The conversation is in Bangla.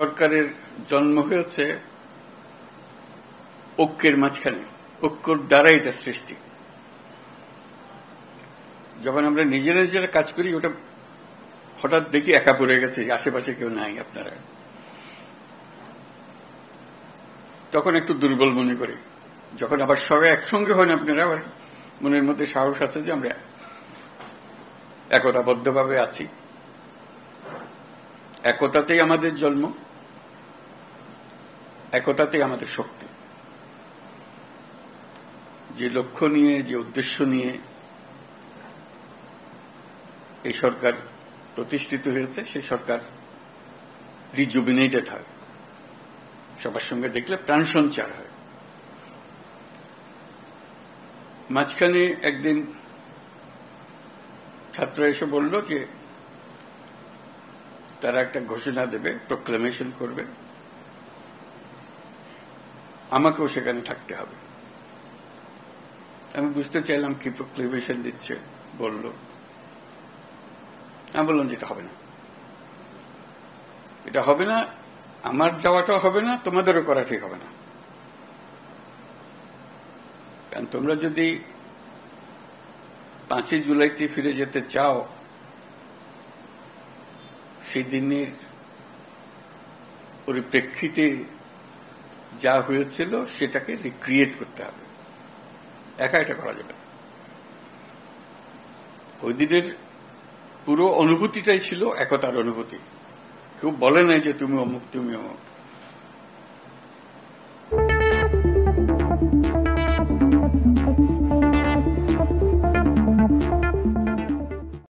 সরকারের জন্ম হয়েছে ঐক্যের মাঝখানে, ঐক্যর দ্বারা এটা সৃষ্টি। যখন আমরা নিজেরা নিজেরা কাজ করি, ওটা হঠাৎ দেখি একা পড়ে গেছে, আশেপাশে কেউ নাই আপনারা, তখন একটু দুর্বল মনে করি। যখন আবার সবাই একসঙ্গে হন আপনারা, আবার মনের মধ্যে সাহস আছে যে আমরা একতাবদ্ধভাবে আছি। একতাতেই আমাদের জন্ম, একতাতেই আমাদের শক্তি। যে লক্ষ্য নিয়ে, যে উদ্দেশ্য নিয়ে এই সরকার প্রতিষ্ঠিত হয়েছে, সেই সরকার রিজুবিনেটেড হয়, সবার সঙ্গে দেখলে প্রাণ সঞ্চার হয়। মাঝখানে একদিন ছাত্র এসে বলল যে তারা একটা ঘোষণা দেবে, প্রোক্লেমেশন করবে, আমাকেও সেখানে থাকতে হবে। আমি বুঝতে চাইলাম কি প্রোক্লেমেশন দিচ্ছে, বলল। আমি বললাম যে এটা হবে না, এটা হবে না, আমার যাওয়াটাও হবে না, তোমাদেরও করা ঠিক হবে না। কারণ তোমরা যদি 5ই জুলাইতে ফিরে যেতে চাও, সেই দিনের পরিপ্রেক্ষিতে যা হয়েছিল সেটাকে রিক্রিয়েট করতে হবে, একা এটা করা যাবে না। ওই দিনের পুরো অনুভূতিটাই ছিল একতার অনুভূতি। কেউ বলে নাই যে তুমি অমুক, তুমি অমুক।